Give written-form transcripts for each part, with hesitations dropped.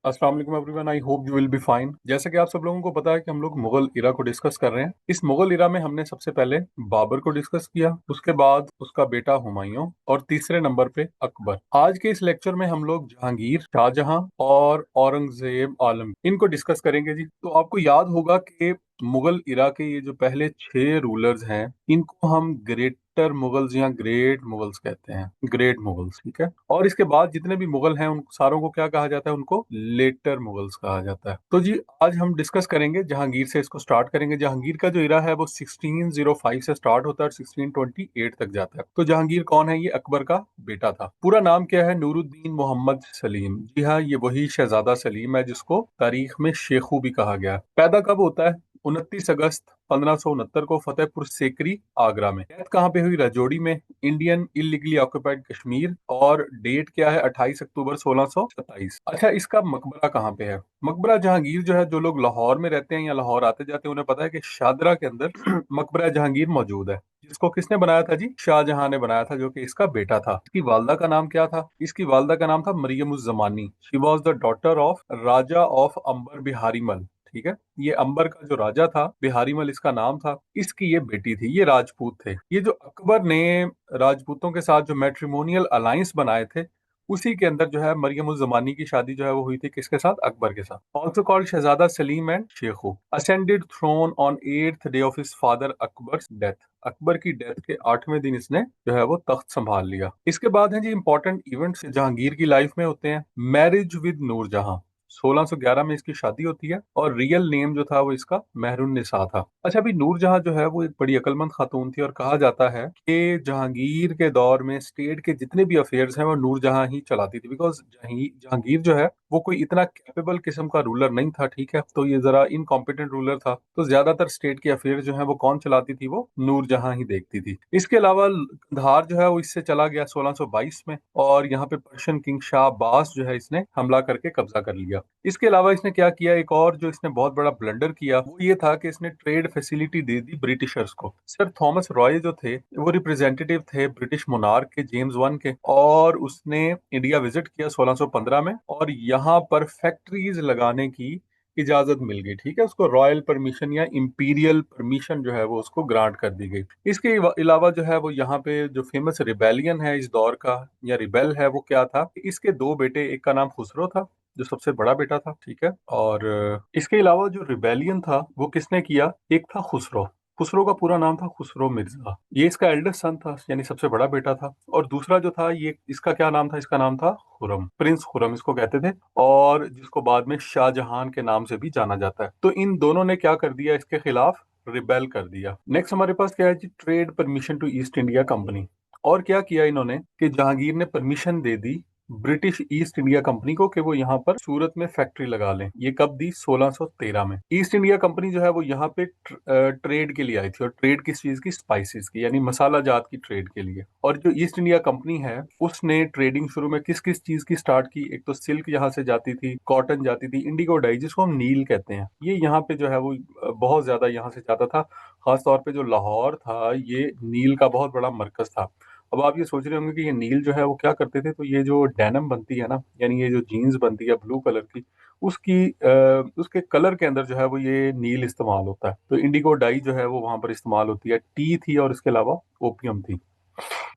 अस्सलाम वालेकुम everyone, I hope you will be fine. जैसे कि आप सब लोगों को पता है कि हम लोग मुगल इरा को डिस्कस कर रहे हैं। इस मुगल इरा में हमने सबसे पहले बाबर को डिस्कस किया, उसके बाद उसका बेटा हुमायूं और तीसरे नंबर पे अकबर। आज के इस लेक्चर में हम लोग जहांगीर, शाहजहां और औरंगजेब आलम इनको डिस्कस करेंगे जी। तो आपको याद होगा कि मुगल इरा के ये जो पहले 6 रूलर्स हैं, इनको हम ग्रेटर मुगल्स या ग्रेट मुगल्स कहते हैं, ग्रेट मुगल्स, ठीक है। और इसके बाद जितने भी मुगल हैं उन सारों को क्या कहा जाता है? उनको लेटर मुगल्स कहा जाता है। तो जी आज हम डिस्कस करेंगे जहांगीर से, इसको स्टार्ट करेंगे। जहांगीर का जो इरा है वो 1605 से स्टार्ट होता है और 1628 तक जाता है। तो जहांगीर कौन है? ये अकबर का बेटा था। पूरा नाम क्या है? नूरुद्दीन मोहम्मद सलीम। जी हाँ, ये वही शहजादा सलीम है जिसको तारीख में शेखू भी कहा गया। पैदा कब होता है? 29 अगस्त 1569 को फतेहपुर सेकरी, आगरा में। डेथ कहाँ पे हुई? राजौरी में, इंडियन इलीगली ऑक्युपाइड कश्मीर। और डेट क्या है? 28 अक्टूबर 1627। अच्छा, इसका मकबरा कहाँ पे है? मकबरा जहांगीर जो है, जो लोग लाहौर में रहते हैं या लाहौर आते जाते हैं उन्हें पता है कि शादरा के अंदर मकबरा जहांगीर मौजूद है, जिसको किसने बनाया था जी? शाहजहां ने बनाया था, जो कि इसका बेटा था। इसकी वालदा का नाम क्या था? इसकी वालदा का नाम था Mariam uz Zamani. She was the daughter of Raja of Amber Bihari Mal. ठीक है, ये अंबर का जो राजा था, बिहारी मल इसका नाम था। इसकी ये बेटी थी, ये राजपूत थे। ये जो अकबर ने राजपूतों के साथ जो मैट्रिमोनियल अलायंस बनाए थे, उसी के अंदर जो है मरियम उज जमानी की शादी जो है वो हुई थी किसके साथ? अकबर के साथ। Also called Shahzada Salim and Shekhu. Ascended throne on 8th day of his father Akbar death. Akbar की डेथ के 8वें दिन इसने जो है वो तख्त संभाल लिया। इसके बाद है जी इंपॉर्टेंट इवेंट्स जहांगीर की लाइफ में होते हैं। मैरिज विद नूरजहां, 1611 में इसकी शादी होती है और रियल नेम जो था वो इसका मेहरुन्निसा था। अच्छा, अभी नूरजहां जो है वो एक बड़ी अक्लमंद खातून थी और कहा जाता है कि जहांगीर के दौर में स्टेट के जितने भी अफेयर्स हैं वो नूरजहां ही चलाती थी। बिकॉज जहांगीर जो है वो कोई इतना कैपेबल किस्म का रूलर नहीं था, ठीक है, तो ये जरा इनकॉम्पिटेंट रूलर था। तो ज्यादातर स्टेट के अफेयर्स जो है वो कौन चलाती थी? वो नूरजहां ही देखती थी। इसके अलावा कंधार जो है वो इससे चला गया 1622 में, और यहाँ पे पर्शियन किंग शाह अब्बास जो है इसने हमला करके कब्जा कर लिया। इसके अलावा इसने क्या किया? एक और जो इसने बहुत बड़ा ब्लंडर किया वो ये था कि इसने ट्रेड फैसिलिटी दे दी ब्रिटिशर्स को। सर थॉमस रॉय जो थे वो रिप्रेजेंटेटिव थे ब्रिटिश मोनार्क के, जेम्स वन के, और उसने इंडिया विजिट किया 1615 में और यहाँ पर फैक्ट्रीज लगाने की इजाजत मिल गई। ठीक है, उसको रॉयल परमिशन या इंपीरियल परमिशन जो है वो उसको ग्रांट कर दी गई। इसके अलावा जो है वो यहाँ पे जो फेमस रिबेलियन है इस दौर का, या रिबेल है, वो क्या था? इसके दो बेटे, एक का नाम खुसरो था जो सबसे बड़ा बेटा था, ठीक है, और इसके अलावा जो रिबेलियन था वो किसने किया? एक था खुसरो। खुसरो का पूरा नाम था खुसरो मिर्जा। ये इसका एल्डेस्ट सन था, यानी सबसे बड़ा बेटा था। और दूसरा जो था, ये इसका क्या नाम था? इसका नाम था खुरम, प्रिंस खुरम इसको कहते थे, और जिसको बाद में शाहजहां के नाम से भी जाना जाता है। तो इन दोनों ने क्या कर दिया? इसके खिलाफ रिबेल कर दिया। नेक्स्ट हमारे पास क्या है जी? Trade permission to East India Company. और क्या किया इन्होंने कि जहांगीर ने परमिशन दे दी ब्रिटिश ईस्ट इंडिया कंपनी को कि वो यहाँ पर सूरत में फैक्ट्री लगा लें। ये कब दी? 1613 में। ईस्ट इंडिया कंपनी जो है वो यहाँ पे ट्रेड के लिए आई थी, और ट्रेड किस चीज की? स्पाइसेस की, यानी मसाला जात की ट्रेड के लिए। और जो ईस्ट इंडिया कंपनी है उसने ट्रेडिंग शुरू में किस किस चीज की स्टार्ट की? एक तो सिल्क यहाँ से जाती थी, कॉटन जाती थी, इंडिगो डाई जिसको हम नील कहते हैं, ये यहाँ पे जो है वो बहुत ज्यादा यहाँ से जाता था। खास तौर पे जो लाहौर था ये नील का बहुत बड़ा मरकज था। अब आप ये सोच रहे होंगे कि ये नील जो है वो क्या करते थे? तो ये जो डेनिम बनती है ना, यानी ये जो जीन्स बनती है ब्लू कलर की, उसके कलर के अंदर जो है वो ये नील इस्तेमाल होता है। तो इंडिगो डाई जो है वो वहां पर इस्तेमाल होती है। टी थी और इसके अलावा ओपियम थी।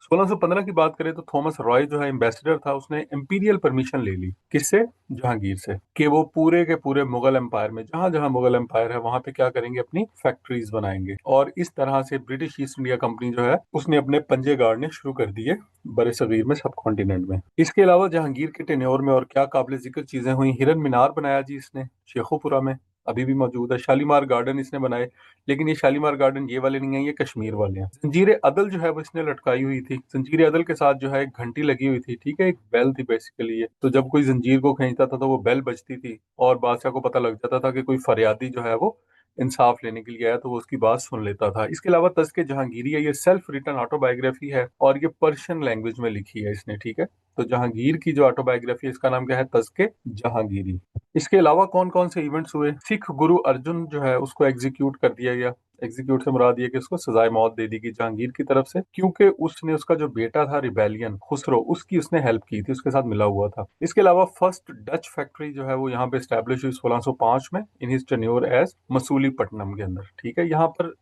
1615 की बात करें तो थॉमस रॉय जो है एम्बेसडर था, उसने इंपीरियल परमिशन ले ली। किससे? जहांगीर से, कि वो पूरे के पूरे मुगल एम्पायर में जहां जहां मुगल एम्पायर है वहां पे क्या करेंगे? अपनी फैक्ट्रीज बनाएंगे। और इस तरह से ब्रिटिश ईस्ट इंडिया कंपनी जो है उसने अपने पंजे गाड़ने शुरू कर दिए बड़े सगीर में, सब कॉन्टिनेंट में। इसके अलावा जहांगीर के टेन्योर में और क्या काबिल जिक्र चीजें हुई? हिरन मीनार बनाया जी इसने शेखोपुरा में, अभी भी मौजूद है। शालीमार गार्डन इसने बनाए, लेकिन ये शालीमार गार्डन ये वाले नहीं है, ये कश्मीर वाले हैं। जंजीर अदल जो है वो इसने लटकाई हुई थी। जंजीर अदल के साथ जो है एक घंटी लगी हुई थी, ठीक है, एक बेल थी बेसिकली ये। तो जब कोई जंजीर को खींचता था तो वो बेल बजती थी और बादशाह को पता लग जाता था कि कोई फरियादी जो है वो इंसाफ लेने के लिए आया, तो वो उसकी बात सुन लेता था। इसके अलावा तज़्किए जहांगीरी है, ये सेल्फ रिटन ऑटोबायोग्राफी है और ये पर्शियन लैंग्वेज में लिखी है इसने, ठीक है। तो जहांगीर की जो ऑटोबायोग्राफी है इसका नाम क्या है? तज़्किए जहांगीरी। इसके अलावा कौन कौन से इवेंट्स हुए? सिख गुरु अर्जुन जो है उसको एग्जीक्यूट कर दिया गया। एग्जीक्यूट से मुराद ये कि उसको सजाए मौत दे दी गई जहांगीर की तरफ से, क्योंकि उसने उसका जो बेटा था रिबेलियन खुसरो, उसकी उसने हेल्प की थी, उसके साथ मिला हुआ था। इसके अलावा फर्स्ट डच फैक्ट्री जो है वो यहाँ पे स्टैब्लिश हुई 1605 में in his tenure as Masulipatnam के अंदर। ठीक है, यहाँ पर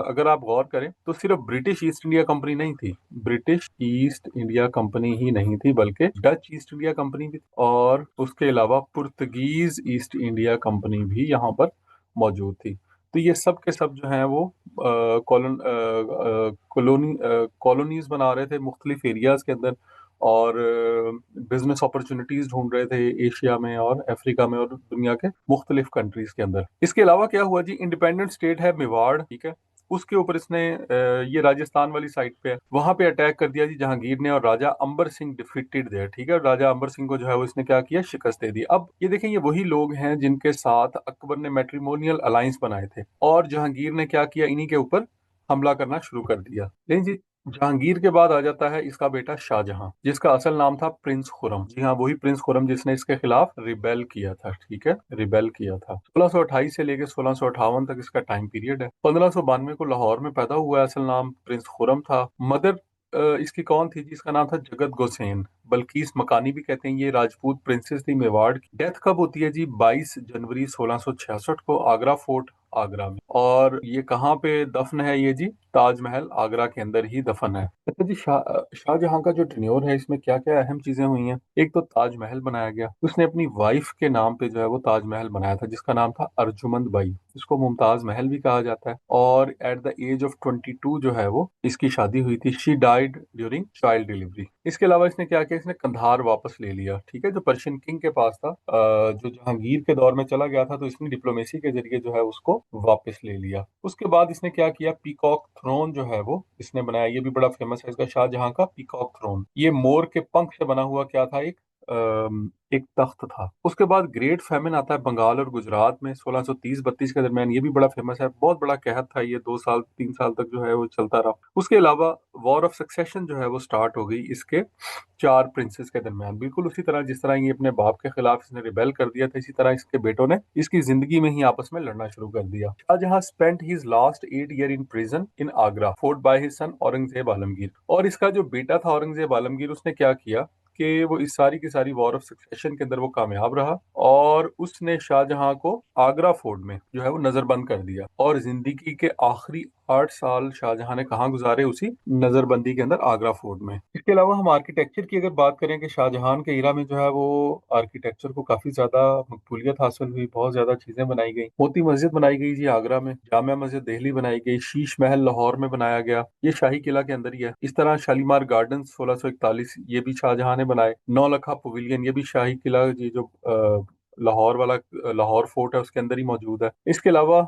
अगर आप गौर करें तो सिर्फ ब्रिटिश ईस्ट इंडिया कंपनी नहीं थी, ब्रिटिश ईस्ट इंडिया कंपनी ही नहीं थी बल्कि डच ईस्ट इंडिया कंपनी भी थी, और उसके अलावा पुर्तगीज ईस्ट इंडिया कंपनी भी यहाँ पर मौजूद थी। तो ये सब के सब जो हैं वो कॉलोनीज बना रहे थे मुख्तलिफ एरियाज के अंदर, और बिजनेस अपॉर्चुनिटीज ढूंढ रहे थे एशिया में और अफ्रीका में और दुनिया के मुख्तलिफ कंट्रीज के अंदर। इसके अलावा क्या हुआ जी, इंडिपेंडेंट स्टेट है मेवाड़, ठीक है, उसके ऊपर इसने ये राजस्थान वाली साइड पे है, वहां पे अटैक कर दिया जी जहांगीर ने, और राजा अंबर सिंह डिफीटेड देयर। ठीक है, राजा अंबर सिंह को जो है वो इसने क्या किया, शिकस्त दे दी। अब ये देखें, ये वही लोग हैं जिनके साथ अकबर ने मैट्रिमोनियल अलायंस बनाए थे, और जहांगीर ने क्या किया, इन्हीं के ऊपर हमला करना शुरू कर दिया। लेकिन जी जहांगीर के बाद आ जाता है इसका बेटा शाहजहां, जिसका असल नाम था प्रिंस खुरम। जी हाँ, वही प्रिंस खुरम जिसने इसके खिलाफ रिबेल किया था। ठीक है, रिबेल किया था। 1628 से लेकर 1658 तक इसका टाइम पीरियड है। 1592 को लाहौर में पैदा हुआ है, असल नाम प्रिंस खुरम था। मदर इसकी कौन थी जी, इसका नाम था जगत गोसेन, बल्किस मकानी भी कहते हैं। ये राजपूत प्रिंसेस थी मेवाड़ की। डेथ कब होती है जी, 22 जनवरी 1666 को, आगरा फोर्ट आगरा में। और ये कहाँ पे दफन है ये जी, ताजमहल आगरा के अंदर ही दफन है। अच्छा जी, शाहजहां का जो टेन्योर है इसमें क्या क्या अहम चीजें हुई हैं? एक तो ताजमहल बनाया गया, उसने अपनी वाइफ के नाम पे जो है वो ताजमहल बनाया था, जिसका नाम था अर्जुमंद बाई, इसको मुमताज महल भी कहा जाता है। और एट द एज ऑफ 22 जो है वो इसकी शादी हुई थी। She died during child delivery. इसके अलावा इसने क्या किया, इसने कंधार वापस ले लिया। ठीक है, जो पर्शियन किंग के पास था, जो जहांगीर के दौर में चला गया था, तो इसने डिप्लोमेसी के जरिए जो है उसको वापस ले लिया। उसके बाद इसने क्या किया, पीकॉक थ्रोन जो है वो इसने बनाया। ये भी बड़ा फेमस है इसका, शाहजहां का पीकॉक थ्रोन। ये मोर के पंख से बना हुआ क्या था, एक तख्त था। उसके बाद ग्रेट फैमिन आता है बंगाल और गुजरात में 1630-32 के दरमियान। ये भी बड़ा फेमस है, बहुत बड़ा कहत था ये, 2 साल 3 साल तक जो है वो चलता रहा। उसके अलावा वॉर ऑफ सक्सेशन जो है वो स्टार्ट हो गई इसके 4 प्रिंसेस के दरमियान। बिल्कुल उसी तरह जिस तरह ये अपने बाप के खिलाफ इसने रिबेल कर दिया था, इसी तरह इसके बेटों ने इसकी जिंदगी में ही आपस में लड़ना शुरू कर दिया। Shahjahan spent his last 8 year in prison in Agra fort by his son Aurangzeb Alamgir. और इसका जो बेटा था औरंगजेब आलमगीर, उसने क्या किया कि वो इस सारी की सारी वॉर ऑफ सक्सेशन के अंदर वो कामयाब रहा, और उसने शाहजहां को आगरा फोर्ट में जो है वो नजरबंद कर दिया। और जिंदगी के आखिरी 8 साल शाहजहां ने कहाँ गुजारे, उसी नजरबंदी के अंदर आगरा फोर्ट में। इसके अलावा हम आर्किटेक्चर की अगर बात करें कि शाहजहां के इरा में जो है वो आर्किटेक्चर को काफी ज्यादा मकबूलियत हासिल हुई, बहुत ज्यादा चीजें बनाई गई। मोती मस्जिद बनाई गई जी आगरा में, जामिया मस्जिद दिल्ली बनाई गई, शीश महल लाहौर में बनाया गया, ये शाही किला के अंदर ही है। इस तरह शालीमार गार्डन 1641 ये भी शाहजहां ने बनाए। नौलखा पवेलियन ये भी शाही किला जी, जो लाहौर वाला लाहौर फोर्ट है उसके अंदर ही मौजूद है। इसके अलावा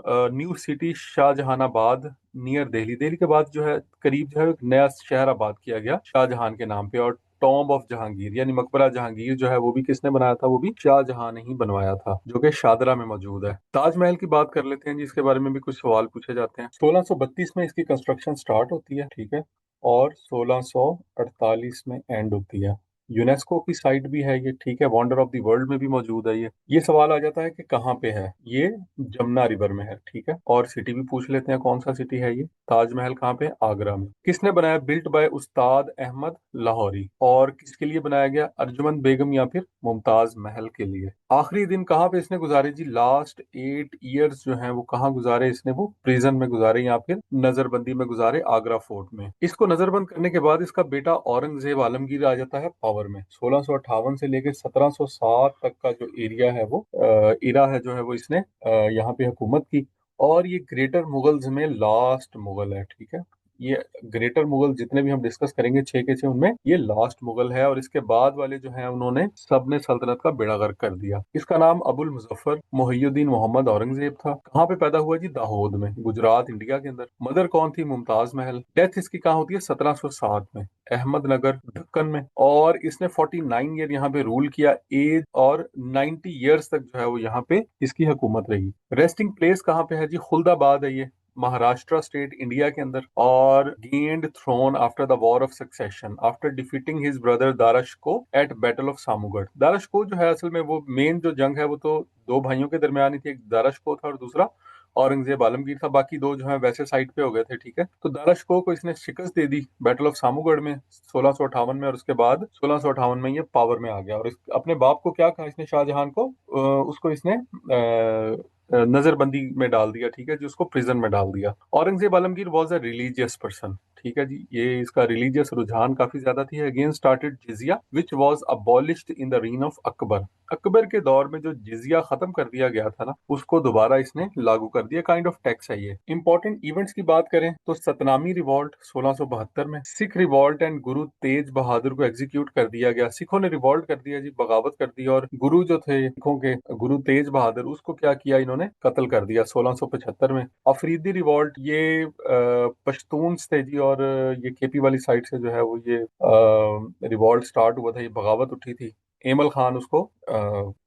new city Shahjahanabad near Delhi, Delhi के बाद जो है करीब जो है एक नया शहर आबाद किया गया शाहजहां के नाम पे। और टॉम्ब ऑफ जहांगीर यानी मकबरा जहांगीर जो है वो भी किसने बनाया था, वो भी शाहजहां ने ही बनवाया था, जो कि शादरा में मौजूद है। ताजमहल की बात कर लेते हैं जी, इसके बारे में भी कुछ सवाल पूछे जाते हैं। 1632 में इसकी कंस्ट्रक्शन स्टार्ट होती है, ठीक है, और 1648 में एंड होती है। यूनेस्को की साइट भी है ये, ठीक है, वंडर ऑफ द वर्ल्ड में भी मौजूद है ये सवाल आ जाता है कि कहाँ पे है ये, जमुना रिवर में है, ठीक है। और सिटी भी पूछ लेते हैं, कौन सा सिटी है ये, ताजमहल कहाँ पे है? आगरा में। किसने बनाया, बिल्ट बाय उस्ताद अहमद लाहौरी। और किसके लिए बनाया गया, अर्जुमंद बेगम या फिर मुमताज महल के लिए। आखिरी दिन कहाँ पे इसने गुजारे जी, लास्ट 8 ईयर्स जो हैं वो कहाँ गुजारे इसने, वो प्रिजन में गुजारे या फिर नजरबंदी में गुजारे आगरा फोर्ट में। इसको नजरबंद करने के बाद इसका बेटा औरंगजेब आलमगीर आ जाता है पावर में। 1658 से लेकर 1707 तक का जो एरिया है वो इरा है जो है वो इसने यहाँ पे हुकूमत की। और ये ग्रेटर मुगल्स में लास्ट मुगल है, ठीक है। ये ग्रेटर मुगल जितने भी हम डिस्कस करेंगे 6 के 6, उनमें ये लास्ट मुगल है। और इसके बाद वाले जो हैं उन्होंने सबने सल्तनत का बेड़ा गर्क कर दिया। इसका नाम अबुल मुजफ्फर मोहियुद्दीन मोहम्मद औरंगजेब था। कहाँ पे पैदा हुआ जी, दाहोद में, गुजरात इंडिया के अंदर। मदर कौन थी, मुमताज महल। डेथ इसकी कहाँ होती है, 1707 में, अहमदनगर दक्कन में। और इसने 49 ईयर यहाँ पे रूल किया एज, और 90 ईयर्स तक जो है वो यहाँ पे इसकी हुकूमत रही। रेस्टिंग प्लेस कहाँ पे है जी, खुल्दाबाद है ये, महाराष्ट्र स्टेट इंडिया के अंदर, और gained throne after the war of succession after defeating his brother Darashikoh at battle of Samugarh. Darashikoh जो है असल में वो मेन जो जंग है वो तो दो भाइयों के दरमियान ही थी, एक दारशको था और दूसरा औरंगजेब आलमगीर था। बाकी दो जो है वैसे साइड पे हो गए थे, ठीक है। तो दारशको को इसने शिकस्त दे दी बैटल ऑफ सामूगढ़ में 1658 में, और उसके बाद 1658 में ये पावर में आ गया। और अपने बाप को क्या कहा इसने, शाहजहां को, उसको इसने नजरबंदी में डाल दिया, ठीक है जी, उसको प्रिजन में डाल दिया। Aurangzeb Alamgir was a religious person, ठीक है जी, ये इसका रिलीजियस रुझान काफी ज्यादा थी। Again started jizya which was abolished in the reign of Akbar. Akbar के दौर में जो जिजिया खत्म कर दिया गया था ना, उसको दोबारा इसने लागू कर दिया। काइंड ऑफ टैक्स है ये। इंपॉर्टेंट इवेंट्स की बात करें तो सतनामी रिवॉल्ट 1672 में, सिख रिवॉल्ट एंड गुरु तेज बहादुर को एग्जीक्यूट कर दिया गया। सिखों ने रिवॉल्ट कर दिया जी, बगावत कर दी, और गुरु जो थे सिखों के, गुरु तेज बहादुर, उसको क्या किया इन्होंने, कत्ल कर दिया 1675 में। अफरीदी रिवॉल्ट, ये पश्तून्स थे जी, और ये केपी वाली साइड से जो है वो ये रिवॉल्ट स्टार्ट हुआ था, ये बगावत उठी थी। एमल खान उसको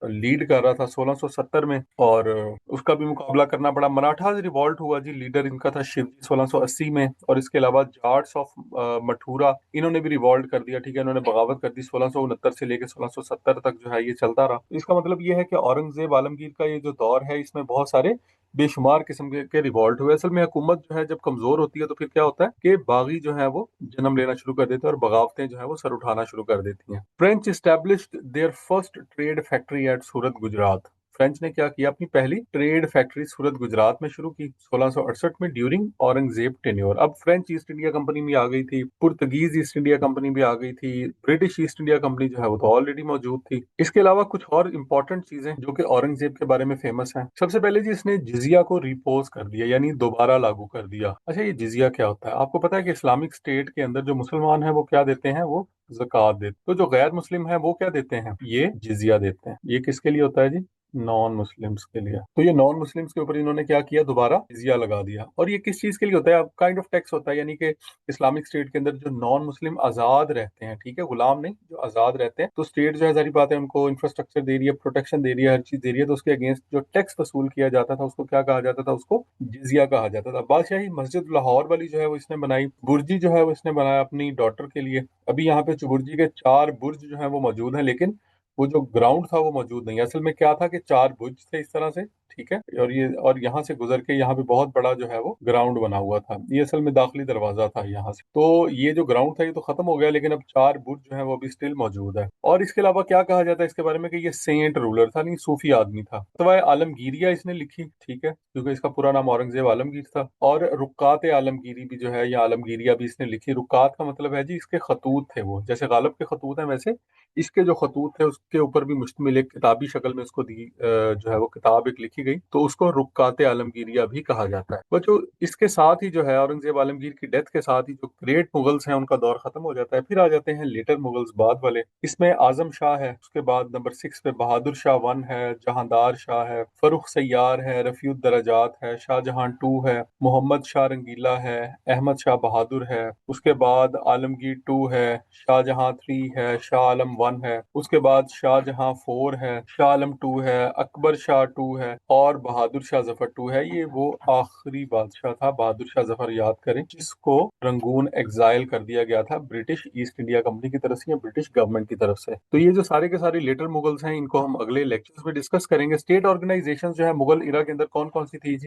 लीड कर रहा था 1670 में, और उसका भी मुकाबला करना पड़ा। मराठाज रिवॉल्ट हुआ जी, लीडर इनका था शिवजी 1680 में। और इसके अलावा जाट्स ऑफ मठुरा, इन्होंने भी रिवॉल्ट कर दिया, ठीक है, इन्होंने बगावत कर दी 1669 से लेकर 1670 तक जो है ये चलता रहा। इसका मतलब ये है कि औरंगजेब आलमगीर का ये जो दौर है इसमें बहुत सारे बेशुमार किस्म के रिवॉल्ट हुए। असल में हुकूमत जो है जब कमजोर होती है तो फिर क्या होता है कि बागी जो है वो जन्म लेना शुरू कर देते हैं और बगावतें जो है वो सर उठाना शुरू कर देती हैं। French established their first trade factory at Surat Gujarat. French ने क्या किया, अपनी पहली ट्रेड फैक्ट्री सूरत गुजरात में शुरू की 1668 में ड्यूरिंग औरंगजेब टेन्योर। अब फ्रेंच ईस्ट इंडिया कंपनी भी आ गई थी, पुर्तगीज ईस्ट इंडिया कंपनी भी आ गई थी, ब्रिटिश ईस्ट इंडिया कंपनी जो है वो तो ऑलरेडी मौजूद थी। इसके अलावा कुछ और इंपॉर्टेंट चीजें जो कि औरंगजेब के बारे में फेमस हैं। सबसे पहले जी इसने जिजिया को रिपोज कर दिया, यानी दोबारा लागू कर दिया। अच्छा, ये जिजिया क्या होता है? आपको पता है कि इस्लामिक स्टेट के अंदर जो मुसलमान है वो क्या देते हैं, वो ज़कात देते। तो जो गैर मुस्लिम है वो क्या देते हैं, ये जिजिया देते हैं। ये किसके लिए होता है जी, नॉन मुस्लिम्स के लिए। तो ये नॉन मुस्लिम्स के ऊपर इन्होंने क्या किया, दोबारा जिजिया लगा दिया। और ये किस चीज के लिए होता है, अब काइंड ऑफ टैक्स होता है, यानी कि इस्लामिक स्टेट के अंदर जो नॉन मुस्लिम आजाद रहते हैं, ठीक है, गुलाम नहीं, जो आजाद रहते हैं, तो स्टेट जो है जारी बात है उनको इंफ्रास्ट्रक्चर दे रही है, प्रोटेक्शन दे रही है, हर चीज दे रही है, तो उसके अगेंस्ट जो टैक्स वसूल किया जाता था उसको क्या कहा जाता था, उसको जिजिया कहा जाता था। बादशाही मस्जिद लाहौर वाली जो है वो इसने बनाई, बुर्जी जो है वो इसने बनाया अपनी डॉटर के लिए। अभी यहाँ पे चुबुर्जी के 4 बुर्ज जो है वो मौजूद हैं, लेकिन वो जो ग्राउंड था वो मौजूद नहीं है। असल में क्या था कि 4 बुर्ज थे इस तरह से, ठीक है, और यहाँ से गुजर के यहाँ पे बहुत बड़ा जो है वो ग्राउंड बना हुआ था। ये असल में दाखिली दरवाजा था यहाँ से। तो ये जो ग्राउंड था ये तो खत्म हो गया, लेकिन अब 4 बुर्ज जो है वो अभी स्टिल मौजूद है। और इसके अलावा क्या कहा जाता है इसके बारे में कि ये सेंट रूलर था, नहीं सूफी आदमी था। तो वह आलमगीरिया इसने लिखी, ठीक है, क्योंकि इसका पूरा नाम औरंगजेब आलमगीर था। और रुकात आलमगीरी भी जो है या आलमगीरिया भी इसने लिखी। रुकात का मतलब है जी इसके खतूत थे, वो जैसे गालिब के खतूत हैं वैसे इसके जो खतूत थे उसके ऊपर भी मुश्तमिल एक किताबी शक्ल में उसको दी, जो है वो किताब एक लिखी गई, तो उसको रुकात आलमगीरिया भी कहा जाता है। वो जो इसके साथ ही जो है औरंगजेब आलमगीर की डेथ के साथ ही जो ग्रेट मुगल्स हैं उनका दौर खत्म हो जाता है। फिर आ जाते हैं लेटर मुगल्स बाद वाले। इसमें आजम शाह है, उसके बाद नंबर 6 पे बहादुर शाह 1 है, जहांदार शाह है, फरुख सैयार है, रफीउद दराजात है, शाहजहां 2 है, मोहम्मद शाह रंगीला है, अहमद शाह बहादुर है, उसके बाद आलमगीर 2 है, शाहजहां 3 है, शाह आलम 1 है, उसके बाद शाहजहां 4 है, शाह आलम 2 है, अकबर शाह 2 है, और बहादुर शाह जफर 2 है। ये वो आखिरी बादशाह था, बहादुर शाह जफर याद करें, जिसको रंगून एग्जाइल कर दिया गया था ब्रिटिश ईस्ट इंडिया कंपनी की तरफ से या ब्रिटिश गवर्नमेंट की तरफ से। तो ये जो सारे के सारे लेटर मुगल्स हैं इनको हम अगले लेक्चर्स में डिस्कस करेंगे। स्टेट ऑर्गेनाइजेशन जो है मुगल इरा के अंदर कौन कौन सी थी जी,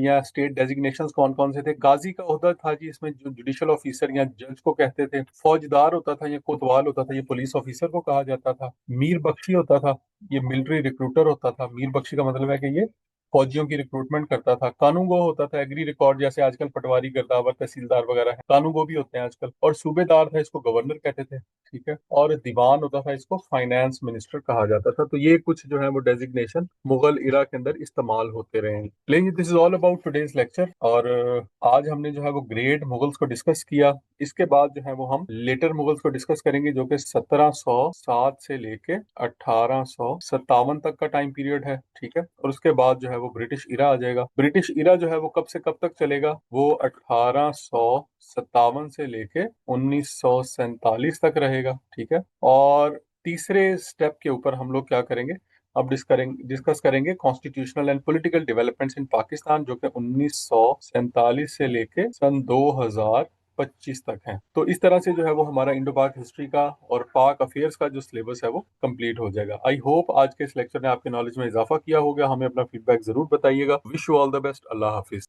या स्टेट डेजिग्नेशंस कौन कौन से थे। गाजी का ओहदा था जी, इसमें जो जुडिशियल ऑफिसर या जज को कहते थे। फौजदार होता था या कोतवाल होता था, ये पुलिस ऑफिसर को कहा जाता था। मीर बख्शी होता था, ये मिलिट्री रिक्रूटर होता था। मीर बख्शी का मतलब है कि ये फौजियों की रिक्रूटमेंट करता था। कानूनगो होता था, एग्री रिकॉर्ड, जैसे आजकल पटवारी गिरदावर तहसीलदार वगैरह है, कानूनगो भी होते हैं आजकल। और सूबेदार था, इसको गवर्नर कहते थे, ठीक है। और दीवान होता था, इसको फाइनेंस मिनिस्टर कहा जाता था। तो ये कुछ जो है वो डेजिग्नेशन मुगल इरा के अंदर इस्तेमाल होते रहे हैं। लेकिन this is all about today's lecture. और आज हमने जो है वो ग्रेट मुगल्स को डिस्कस किया। इसके बाद जो है वो हम लेटर मुगल्स को डिस्कस करेंगे, जो कि 1707 से लेके 1857 तक का टाइम पीरियड है, ठीक है। और उसके बाद जो है वो ब्रिटिश इरा आ जाएगा। ब्रिटिश इरा जो है वो कब से कब तक चलेगा, वो 1857 से लेके 1947 तक रहेगा, ठीक है। और तीसरे स्टेप के ऊपर हम लोग क्या करेंगे, अब डिस्कस करेंगे constitutional and political developments in Pakistan, जो कि 1947 से लेके सन 2025 तक है। तो इस तरह से जो है वो हमारा इंडो पाक हिस्ट्री का और पाक अफेयर्स का जो सिलेबस है वो कंप्लीट हो जाएगा। आई होप आज के इस लेक्चर ने आपके नॉलेज में इजाफा किया होगा। हमें अपना फीडबैक जरूर बताइएगा। Wish you all the best. Allah Hafiz.